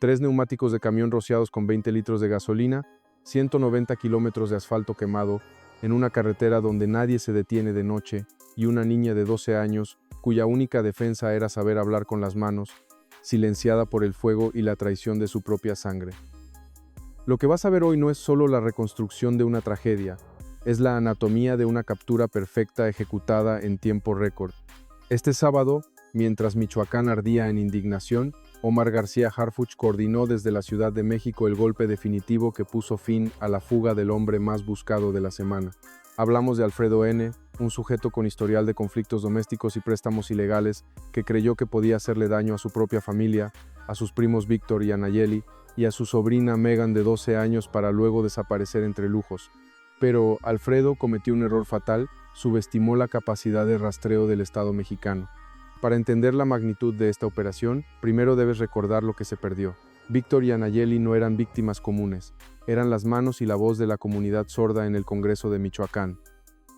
3 neumáticos de camión rociados con 20 litros de gasolina, 190 kilómetros de asfalto quemado, en una carretera donde nadie se detiene de noche, y una niña de 12 años, cuya única defensa era saber hablar con las manos, silenciada por el fuego y la traición de su propia sangre. Lo que vas a ver hoy no es solo la reconstrucción de una tragedia, es la anatomía de una captura perfecta ejecutada en tiempo récord. Este sábado, mientras Michoacán ardía en indignación, Omar García Harfuch coordinó desde la Ciudad de México el golpe definitivo que puso fin a la fuga del hombre más buscado de la semana. Hablamos de Alfredo N., un sujeto con historial de conflictos domésticos y préstamos ilegales que creyó que podía hacerle daño a su propia familia, a sus primos Víctor y Anayeli, y a su sobrina Megan de 12 años para luego desaparecer entre lujos. Pero Alfredo cometió un error fatal, subestimó la capacidad de rastreo del Estado mexicano. Para entender la magnitud de esta operación, primero debes recordar lo que se perdió. Víctor y Anayeli no eran víctimas comunes, eran las manos y la voz de la comunidad sorda en el Congreso de Michoacán.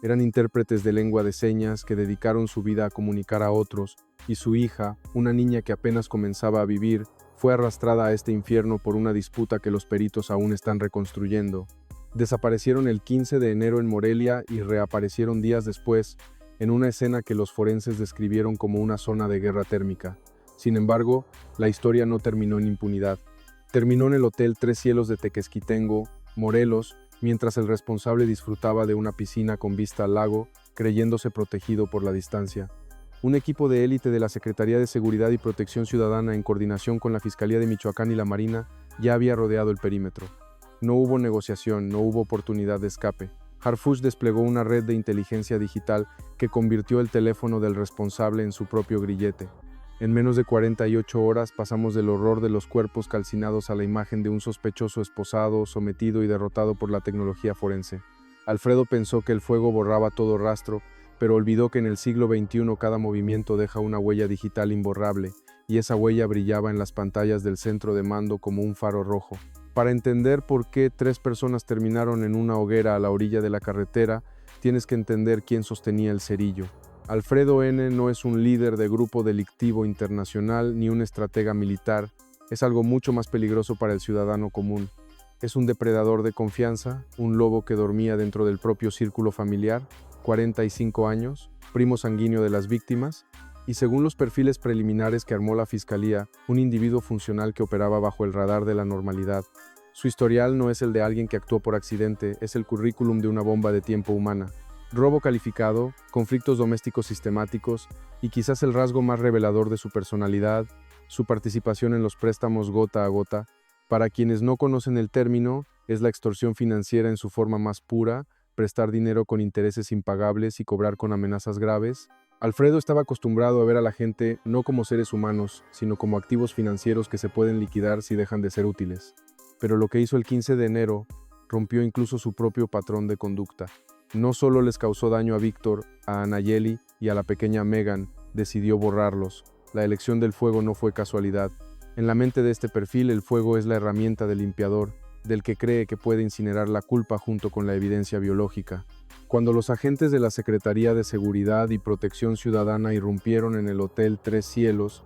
Eran intérpretes de lengua de señas que dedicaron su vida a comunicar a otros, y su hija, una niña que apenas comenzaba a vivir, fue arrastrada a este infierno por una disputa que los peritos aún están reconstruyendo. Desaparecieron el 15 de enero en Morelia y reaparecieron días después, en una escena que los forenses describieron como una zona de guerra térmica. Sin embargo, la historia no terminó en impunidad. Terminó en el Hotel Tres Cielos de Tequesquitengo, Morelos, mientras el responsable disfrutaba de una piscina con vista al lago, creyéndose protegido por la distancia. Un equipo de élite de la Secretaría de Seguridad y Protección Ciudadana, en coordinación con la Fiscalía de Michoacán y la Marina, ya había rodeado el perímetro. No hubo negociación, no hubo oportunidad de escape. Harfuch desplegó una red de inteligencia digital que convirtió el teléfono del responsable en su propio grillete. En menos de 48 horas pasamos del horror de los cuerpos calcinados a la imagen de un sospechoso esposado, sometido y derrotado por la tecnología forense. Alfredo pensó que el fuego borraba todo rastro, pero olvidó que en el siglo XXI cada movimiento deja una huella digital imborrable, y esa huella brillaba en las pantallas del centro de mando como un faro rojo. Para entender por qué 3 personas terminaron en una hoguera a la orilla de la carretera, tienes que entender quién sostenía el cerillo. Alfredo N. no es un líder de grupo delictivo internacional ni un estratega militar, es algo mucho más peligroso para el ciudadano común. Es un depredador de confianza, un lobo que dormía dentro del propio círculo familiar, 45 años, primo sanguíneo de las víctimas, y según los perfiles preliminares que armó la Fiscalía, un individuo funcional que operaba bajo el radar de la normalidad. Su historial no es el de alguien que actuó por accidente, es el currículum de una bomba de tiempo humana. Robo calificado, conflictos domésticos sistemáticos y quizás el rasgo más revelador de su personalidad, su participación en los préstamos gota a gota. Para quienes no conocen el término, es la extorsión financiera en su forma más pura, prestar dinero con intereses impagables y cobrar con amenazas graves. Alfredo estaba acostumbrado a ver a la gente no como seres humanos, sino como activos financieros que se pueden liquidar si dejan de ser útiles. Pero lo que hizo el 15 de enero rompió incluso su propio patrón de conducta. No solo les causó daño a Víctor, a Anayeli y a la pequeña Megan, decidió borrarlos. La elección del fuego no fue casualidad. En la mente de este perfil, el fuego es la herramienta del limpiador, del que cree que puede incinerar la culpa junto con la evidencia biológica. Cuando los agentes de la Secretaría de Seguridad y Protección Ciudadana irrumpieron en el Hotel Tres Cielos,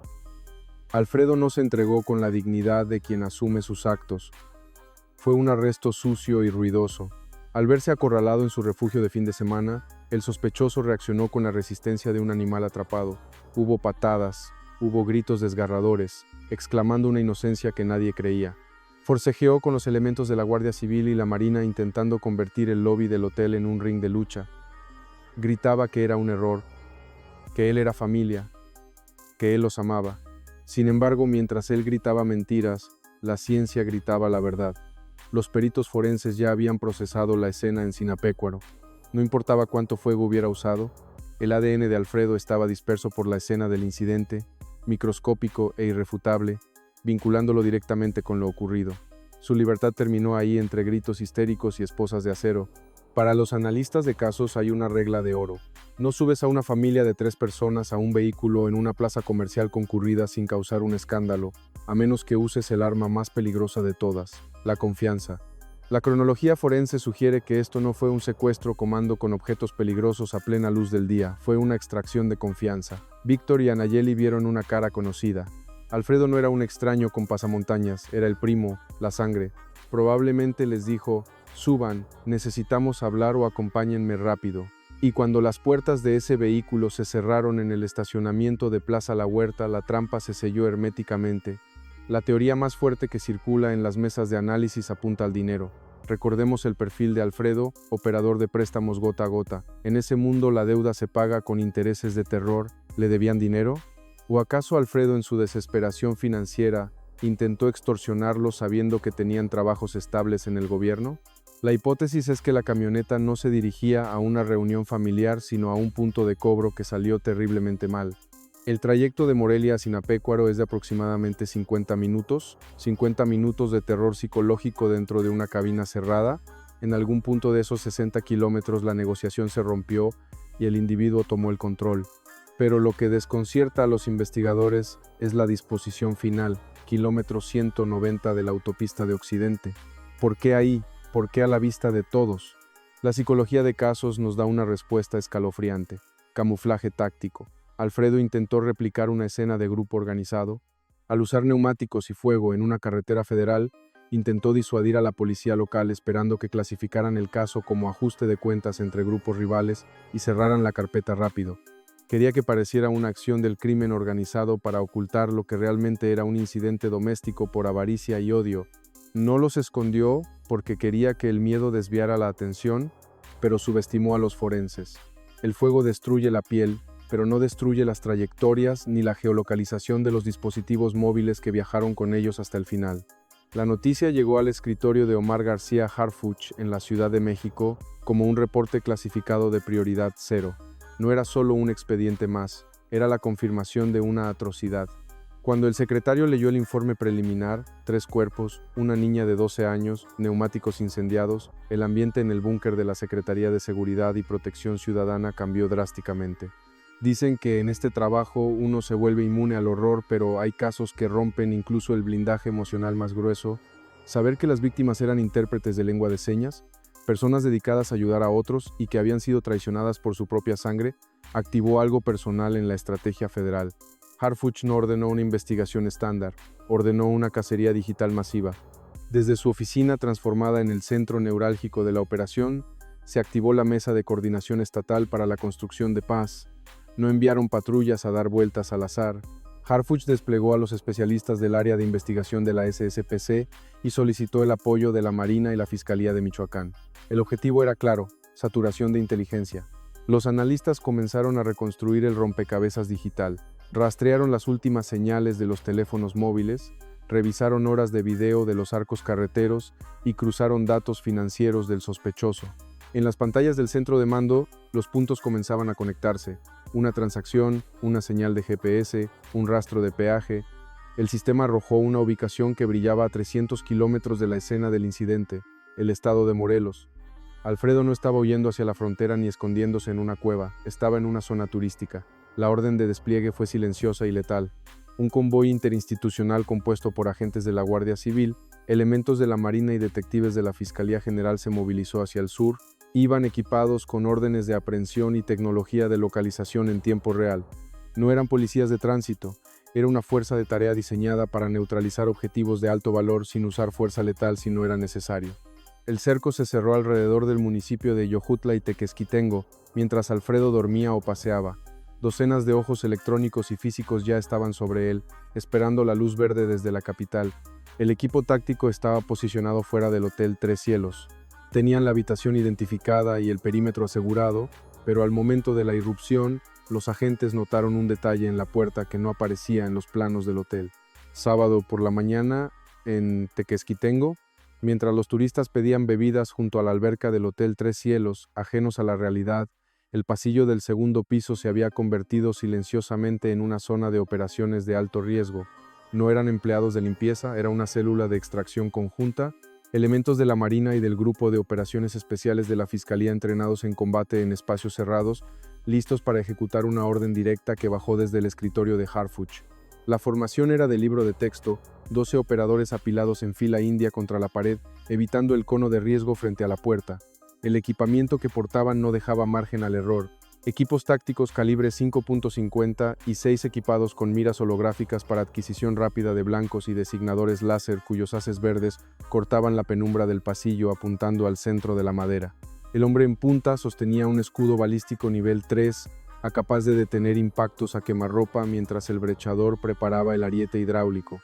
Alfredo no se entregó con la dignidad de quien asume sus actos. Fue un arresto sucio y ruidoso. Al verse acorralado en su refugio de fin de semana, el sospechoso reaccionó con la resistencia de un animal atrapado. Hubo patadas, hubo gritos desgarradores, exclamando una inocencia que nadie creía. Forcejeó con los elementos de la Guardia Civil y la Marina intentando convertir el lobby del hotel en un ring de lucha. Gritaba que era un error, que él era familia, que él los amaba. Sin embargo, mientras él gritaba mentiras, la ciencia gritaba la verdad. Los peritos forenses ya habían procesado la escena en Sinapecuaro. No importaba cuánto fuego hubiera usado, el ADN de Alfredo estaba disperso por la escena del incidente, microscópico e irrefutable, vinculándolo directamente con lo ocurrido. Su libertad terminó ahí entre gritos histéricos y esposas de acero. Para los analistas de casos hay una regla de oro. No subes a una familia de 3 personas a un vehículo en una plaza comercial concurrida sin causar un escándalo, a menos que uses el arma más peligrosa de todas, la confianza. La cronología forense sugiere que esto no fue un secuestro comando con objetos peligrosos a plena luz del día, fue una extracción de confianza. Víctor y Anayeli vieron una cara conocida. Alfredo no era un extraño con pasamontañas, era el primo, la sangre. Probablemente les dijo: suban, necesitamos hablar o acompáñenme rápido. Y cuando las puertas de ese vehículo se cerraron en el estacionamiento de Plaza La Huerta, la trampa se selló herméticamente. La teoría más fuerte que circula en las mesas de análisis apunta al dinero. Recordemos el perfil de Alfredo, operador de préstamos gota a gota. En ese mundo la deuda se paga con intereses de terror. ¿Le debían dinero? ¿O acaso Alfredo, en su desesperación financiera, intentó extorsionarlos sabiendo que tenían trabajos estables en el gobierno? La hipótesis es que la camioneta no se dirigía a una reunión familiar, sino a un punto de cobro que salió terriblemente mal. El trayecto de Morelia a Sinapecuaro es de aproximadamente 50 minutos de terror psicológico dentro de una cabina cerrada. En algún punto de esos 60 kilómetros la negociación se rompió y el individuo tomó el control. Pero lo que desconcierta a los investigadores es la disposición final, kilómetro 190 de la autopista de Occidente. ¿Por qué ahí? ¿Por qué a la vista de todos? La psicología de casos nos da una respuesta escalofriante. Camuflaje táctico. Alfredo intentó replicar una escena de grupo organizado. Al usar neumáticos y fuego en una carretera federal, intentó disuadir a la policía local esperando que clasificaran el caso como ajuste de cuentas entre grupos rivales y cerraran la carpeta rápido. Quería que pareciera una acción del crimen organizado para ocultar lo que realmente era un incidente doméstico por avaricia y odio. No los escondió porque quería que el miedo desviara la atención, pero subestimó a los forenses. El fuego destruye la piel, pero no destruye las trayectorias ni la geolocalización de los dispositivos móviles que viajaron con ellos hasta el final. La noticia llegó al escritorio de Omar García Harfuch en la Ciudad de México como un reporte clasificado de prioridad 0. No era solo un expediente más, era la confirmación de una atrocidad. Cuando el secretario leyó el informe preliminar, 3 cuerpos, una niña de 12 años, neumáticos incendiados, el ambiente en el búnker de la Secretaría de Seguridad y Protección Ciudadana cambió drásticamente. Dicen que en este trabajo uno se vuelve inmune al horror, pero hay casos que rompen incluso el blindaje emocional más grueso. Saber que las víctimas eran intérpretes de lengua de señas, personas dedicadas a ayudar a otros y que habían sido traicionadas por su propia sangre, activó algo personal en la estrategia federal. Harfuch no ordenó una investigación estándar, ordenó una cacería digital masiva. Desde su oficina transformada en el centro neurálgico de la operación, se activó la Mesa de Coordinación Estatal para la Construcción de Paz. No enviaron patrullas a dar vueltas al azar. Harfuch desplegó a los especialistas del área de investigación de la SSPC y solicitó el apoyo de la Marina y la Fiscalía de Michoacán. El objetivo era claro: saturación de inteligencia. Los analistas comenzaron a reconstruir el rompecabezas digital, rastrearon las últimas señales de los teléfonos móviles, revisaron horas de video de los arcos carreteros y cruzaron datos financieros del sospechoso. En las pantallas del centro de mando, los puntos comenzaban a conectarse. Una transacción, una señal de GPS, un rastro de peaje. El sistema arrojó una ubicación que brillaba a 300 kilómetros de la escena del incidente, el estado de Morelos. Alfredo no estaba huyendo hacia la frontera ni escondiéndose en una cueva, estaba en una zona turística. La orden de despliegue fue silenciosa y letal. Un convoy interinstitucional compuesto por agentes de la Guardia Civil, elementos de la Marina y detectives de la Fiscalía General se movilizó hacia el sur. Iban equipados con órdenes de aprehensión y tecnología de localización en tiempo real. No eran policías de tránsito, era una fuerza de tarea diseñada para neutralizar objetivos de alto valor sin usar fuerza letal si no era necesario. El cerco se cerró alrededor del municipio de Yojutla y Tequesquitengo, mientras Alfredo dormía o paseaba. Docenas de ojos electrónicos y físicos ya estaban sobre él, esperando la luz verde desde la capital. El equipo táctico estaba posicionado fuera del Hotel Tres Cielos. Tenían la habitación identificada y el perímetro asegurado, pero al momento de la irrupción, los agentes notaron un detalle en la puerta que no aparecía en los planos del hotel. Sábado por la mañana, en Tequesquitengo, mientras los turistas pedían bebidas junto a la alberca del Hotel Tres Cielos, ajenos a la realidad, el pasillo del segundo piso se había convertido silenciosamente en una zona de operaciones de alto riesgo. No eran empleados de limpieza, era una célula de extracción conjunta. Elementos de la Marina y del Grupo de Operaciones Especiales de la Fiscalía entrenados en combate en espacios cerrados, listos para ejecutar una orden directa que bajó desde el escritorio de Harfuch. La formación era de libro de texto, 12 operadores apilados en fila india contra la pared, evitando el cono de riesgo frente a la puerta. El equipamiento que portaban no dejaba margen al error. equipos tácticos calibre 5.50 y 6 equipados con miras holográficas para adquisición rápida de blancos y designadores láser cuyos haces verdes cortaban la penumbra del pasillo apuntando al centro de la madera. El hombre en punta sostenía un escudo balístico nivel 3, capaz de detener impactos a quemarropa mientras el brechador preparaba el ariete hidráulico.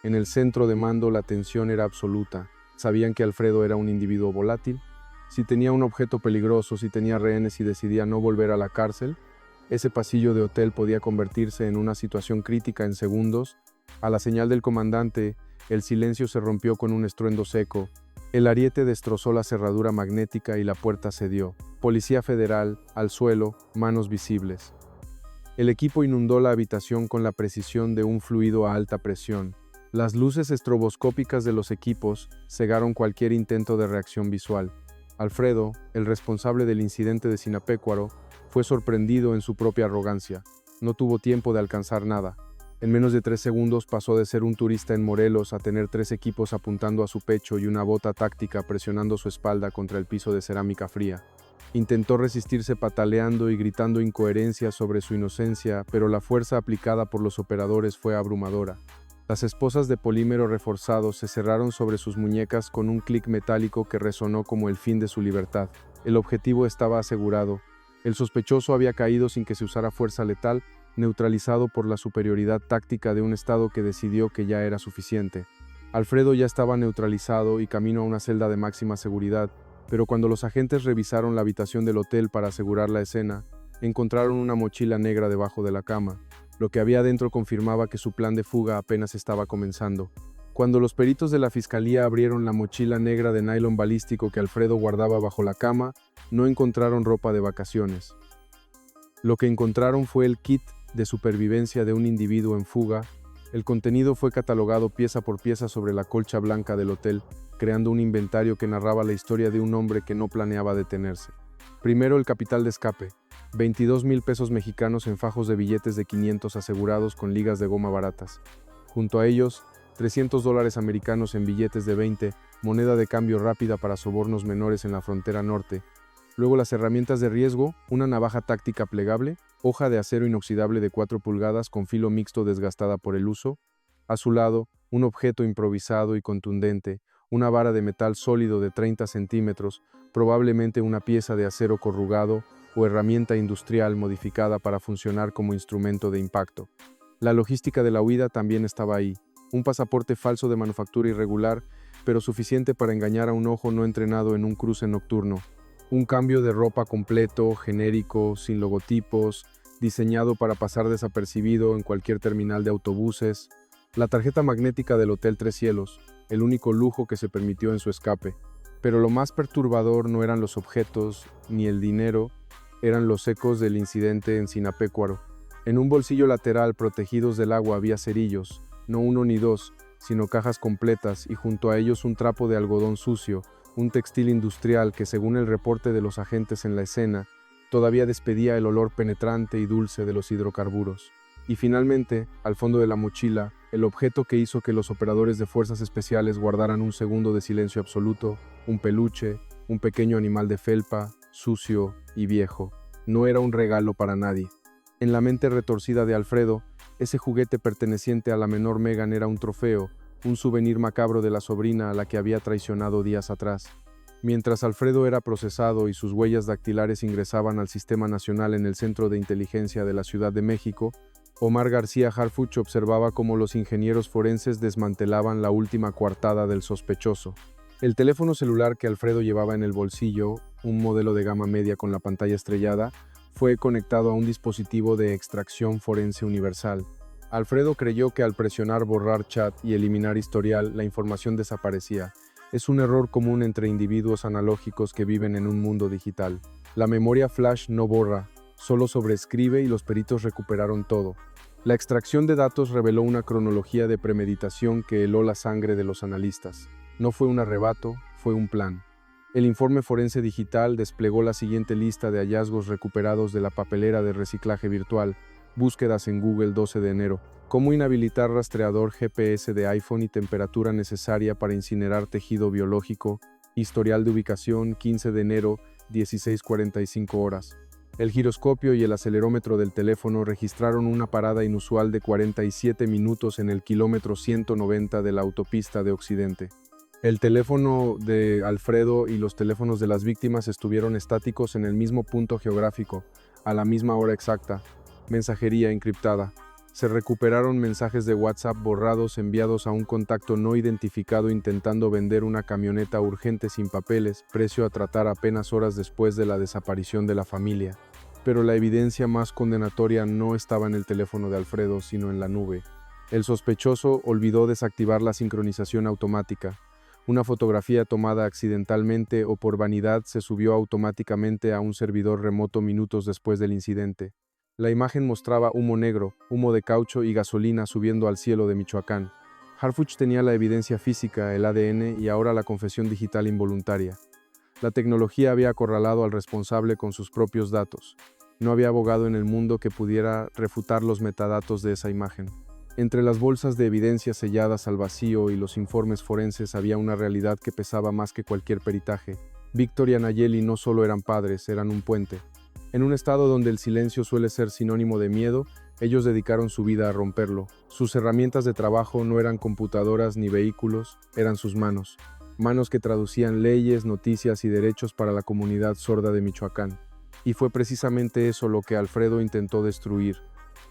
En el centro de mando la tensión era absoluta. ¿Sabían que Alfredo era un individuo volátil? Si tenía un objeto peligroso, si tenía rehenes y decidía no volver a la cárcel, ese pasillo de hotel podía convertirse en una situación crítica en segundos. A la señal del comandante, el silencio se rompió con un estruendo seco. El ariete destrozó la cerradura magnética y la puerta cedió. Policía Federal, al suelo, manos visibles. El equipo inundó la habitación con la precisión de un fluido a alta presión. Las luces estroboscópicas de los equipos cegaron cualquier intento de reacción visual. Alfredo, el responsable del incidente de Sinapecuaro, fue sorprendido en su propia arrogancia. No tuvo tiempo de alcanzar nada. En menos de 3 segundos pasó de ser un turista en Morelos a tener 3 equipos apuntando a su pecho y una bota táctica presionando su espalda contra el piso de cerámica fría. Intentó resistirse pataleando y gritando incoherencias sobre su inocencia, pero la fuerza aplicada por los operadores fue abrumadora. Las esposas de polímero reforzado se cerraron sobre sus muñecas con un clic metálico que resonó como el fin de su libertad. El objetivo estaba asegurado. El sospechoso había caído sin que se usara fuerza letal, neutralizado por la superioridad táctica de un estado que decidió que ya era suficiente. Alfredo ya estaba neutralizado y camino a una celda de máxima seguridad, pero cuando los agentes revisaron la habitación del hotel para asegurar la escena, encontraron una mochila negra debajo de la cama. Lo que había dentro confirmaba que su plan de fuga apenas estaba comenzando. Cuando los peritos de la fiscalía abrieron la mochila negra de nylon balístico que Alfredo guardaba bajo la cama, no encontraron ropa de vacaciones. Lo que encontraron fue el kit de supervivencia de un individuo en fuga. El contenido fue catalogado pieza por pieza sobre la colcha blanca del hotel, creando un inventario que narraba la historia de un hombre que no planeaba detenerse. Primero, el capital de escape. 22,000 pesos mexicanos en fajos de billetes de 500 asegurados con ligas de goma baratas. Junto a ellos, $300 americanos en billetes de 20, moneda de cambio rápida para sobornos menores en la frontera norte. Luego las herramientas de riesgo, una navaja táctica plegable, hoja de acero inoxidable de 4 pulgadas con filo mixto desgastada por el uso. A su lado, un objeto improvisado y contundente, una vara de metal sólido de 30 centímetros, probablemente una pieza de acero corrugado, o herramienta industrial modificada para funcionar como instrumento de impacto. La logística de la huida también estaba ahí. Un pasaporte falso de manufactura irregular, pero suficiente para engañar a un ojo no entrenado en un cruce nocturno. Un cambio de ropa completo, genérico, sin logotipos, diseñado para pasar desapercibido en cualquier terminal de autobuses. La tarjeta magnética del Hotel Tres Cielos, el único lujo que se permitió en su escape. Pero lo más perturbador no eran los objetos ni el dinero, eran los ecos del incidente en Sinapecuaro. En un bolsillo lateral protegidos del agua había cerillos, no 1 ni 2, sino cajas completas y junto a ellos un trapo de algodón sucio, un textil industrial que según el reporte de los agentes en la escena, todavía despedía el olor penetrante y dulce de los hidrocarburos. Y finalmente, al fondo de la mochila, el objeto que hizo que los operadores de fuerzas especiales guardaran un segundo de silencio absoluto, un peluche, un pequeño animal de felpa, sucio y viejo. No era un regalo para nadie. En la mente retorcida de Alfredo, ese juguete perteneciente a la menor Megan era un trofeo, un souvenir macabro de la sobrina a la que había traicionado días atrás. Mientras Alfredo era procesado y sus huellas dactilares ingresaban al Sistema Nacional en el Centro de Inteligencia de la Ciudad de México, Omar García Harfuch observaba cómo los ingenieros forenses desmantelaban la última coartada del sospechoso. El teléfono celular que Alfredo llevaba en el bolsillo, un modelo de gama media con la pantalla estrellada, fue conectado a un dispositivo de extracción forense universal. Alfredo creyó que al presionar borrar chat y eliminar historial, la información desaparecía. Es un error común entre individuos analógicos que viven en un mundo digital. La memoria flash no borra, solo sobreescribe y los peritos recuperaron todo. La extracción de datos reveló una cronología de premeditación que heló la sangre de los analistas. No fue un arrebato, fue un plan. El informe forense digital desplegó la siguiente lista de hallazgos recuperados de la papelera de reciclaje virtual. Búsquedas en Google 12 de enero. Cómo inhabilitar rastreador GPS de iPhone y temperatura necesaria para incinerar tejido biológico. Historial de ubicación 15 de enero, 16:45 horas. El giroscopio y el acelerómetro del teléfono registraron una parada inusual de 47 minutos en el kilómetro 190 de la autopista de Occidente. El teléfono de Alfredo y los teléfonos de las víctimas estuvieron estáticos en el mismo punto geográfico, a la misma hora exacta. Mensajería encriptada. Se recuperaron mensajes de WhatsApp borrados enviados a un contacto no identificado intentando vender una camioneta urgente sin papeles, precio a tratar apenas horas después de la desaparición de la familia. Pero la evidencia más condenatoria no estaba en el teléfono de Alfredo, sino en la nube. El sospechoso olvidó desactivar la sincronización automática. Una fotografía tomada accidentalmente o por vanidad se subió automáticamente a un servidor remoto minutos después del incidente. La imagen mostraba humo negro, humo de caucho y gasolina subiendo al cielo de Michoacán. Harfuch tenía la evidencia física, el ADN y ahora la confesión digital involuntaria. La tecnología había acorralado al responsable con sus propios datos. No había abogado en el mundo que pudiera refutar los metadatos de esa imagen. Entre las bolsas de evidencia selladas al vacío y los informes forenses había una realidad que pesaba más que cualquier peritaje. Víctor y Anayeli no solo eran padres, eran un puente. En un estado donde el silencio suele ser sinónimo de miedo, ellos dedicaron su vida a romperlo. Sus herramientas de trabajo no eran computadoras ni vehículos, eran sus manos. Manos que traducían leyes, noticias y derechos para la comunidad sorda de Michoacán. Y fue precisamente eso lo que Alfredo intentó destruir.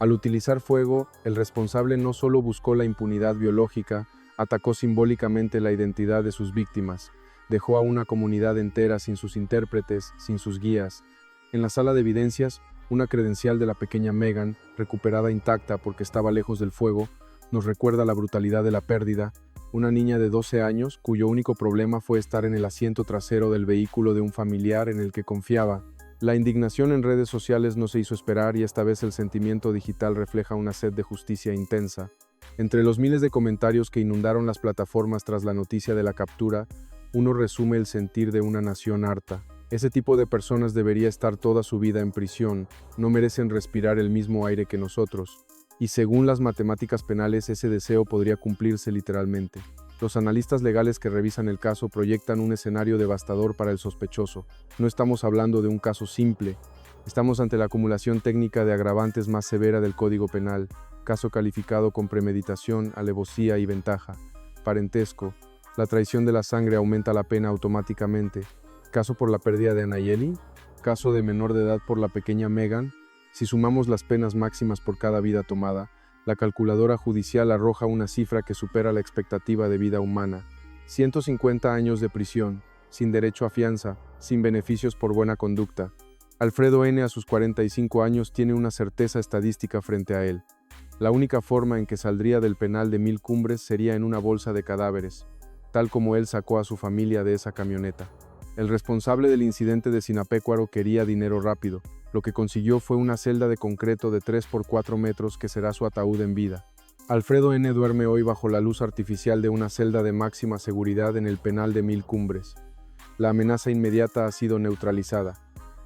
Al utilizar fuego, el responsable no solo buscó la impunidad biológica, atacó simbólicamente la identidad de sus víctimas, dejó a una comunidad entera sin sus intérpretes, sin sus guías. En la sala de evidencias, una credencial de la pequeña Megan, recuperada intacta porque estaba lejos del fuego, nos recuerda la brutalidad de la pérdida. Una niña de 12 años, cuyo único problema fue estar en el asiento trasero del vehículo de un familiar en el que confiaba. La indignación en redes sociales no se hizo esperar y esta vez el sentimiento digital refleja una sed de justicia intensa. Entre los miles de comentarios que inundaron las plataformas tras la noticia de la captura, uno resume el sentir de una nación harta. Ese tipo de personas debería estar toda su vida en prisión, no merecen respirar el mismo aire que nosotros. Y según las matemáticas penales, ese deseo podría cumplirse literalmente. Los analistas legales que revisan el caso proyectan un escenario devastador para el sospechoso. No estamos hablando de un caso simple. Estamos ante la acumulación técnica de agravantes más severa del Código Penal, caso calificado con premeditación, alevosía y ventaja. Parentesco. La traición de la sangre aumenta la pena automáticamente. Caso por la pérdida de Anayeli, caso de menor de edad por la pequeña Megan. Si sumamos las penas máximas por cada vida tomada, la calculadora judicial arroja una cifra que supera la expectativa de vida humana. 150 años de prisión, sin derecho a fianza, sin beneficios por buena conducta. Alfredo N. a sus 45 años tiene una certeza estadística frente a él. La única forma en que saldría del penal de Mil Cumbres sería en una bolsa de cadáveres, tal como él sacó a su familia de esa camioneta. El responsable del incidente de Sinapecuaro quería dinero rápido. Lo que consiguió fue una celda de concreto de 3 por 4 metros que será su ataúd en vida. Alfredo N. duerme hoy bajo la luz artificial de una celda de máxima seguridad en el penal de Mil Cumbres. La amenaza inmediata ha sido neutralizada.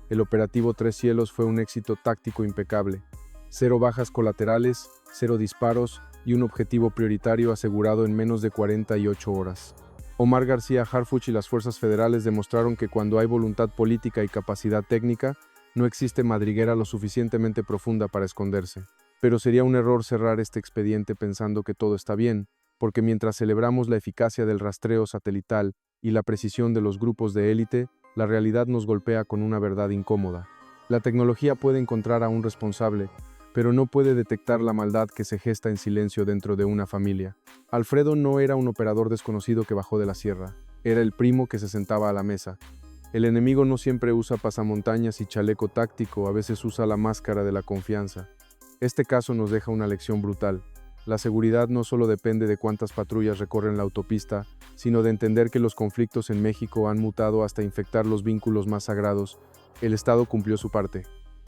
El operativo Tres Cielos fue un éxito táctico impecable. 0 bajas colaterales, 0 disparos y un objetivo prioritario asegurado en menos de 48 horas. Omar García Harfuch y las fuerzas federales demostraron que cuando hay voluntad política y capacidad técnica, no existe madriguera lo suficientemente profunda para esconderse. Pero sería un error cerrar este expediente pensando que todo está bien, porque mientras celebramos la eficacia del rastreo satelital y la precisión de los grupos de élite, la realidad nos golpea con una verdad incómoda. La tecnología puede encontrar a un responsable, pero no puede detectar la maldad que se gesta en silencio dentro de una familia. Alfredo no era un operador desconocido que bajó de la sierra, era el primo que se sentaba a la mesa. El enemigo no siempre usa pasamontañas y chaleco táctico, a veces usa la máscara de la confianza. Este caso nos deja una lección brutal. La seguridad no solo depende de cuántas patrullas recorren la autopista, sino de entender que los conflictos en México han mutado hasta infectar los vínculos más sagrados. El Estado cumplió su parte.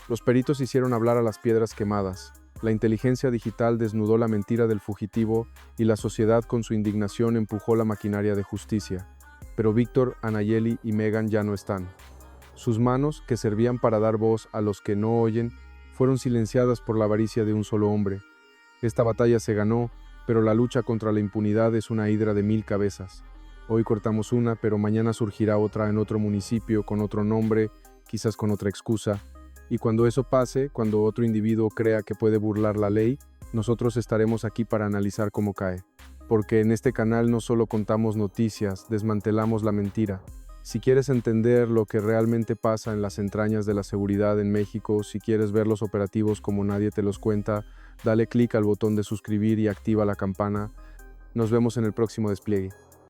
Los peritos hicieron hablar a las piedras quemadas. La inteligencia digital desnudó la mentira del fugitivo y la sociedad con su indignación empujó la maquinaria de justicia. Pero Víctor, Anayeli y Megan ya no están. Sus manos, que servían para dar voz a los que no oyen, fueron silenciadas por la avaricia de un solo hombre. Esta batalla se ganó, pero la lucha contra la impunidad es una hidra de 1000 cabezas. Hoy cortamos una, pero mañana surgirá otra en otro municipio, con otro nombre, quizás con otra excusa. Y cuando eso pase, cuando otro individuo crea que puede burlar la ley, nosotros estaremos aquí para analizar cómo cae. Porque en este canal no solo contamos noticias, desmantelamos la mentira. Si quieres entender lo que realmente pasa en las entrañas de la seguridad en México, si quieres ver los operativos como nadie te los cuenta, dale clic al botón de suscribir y activa la campana. Nos vemos en el próximo despliegue.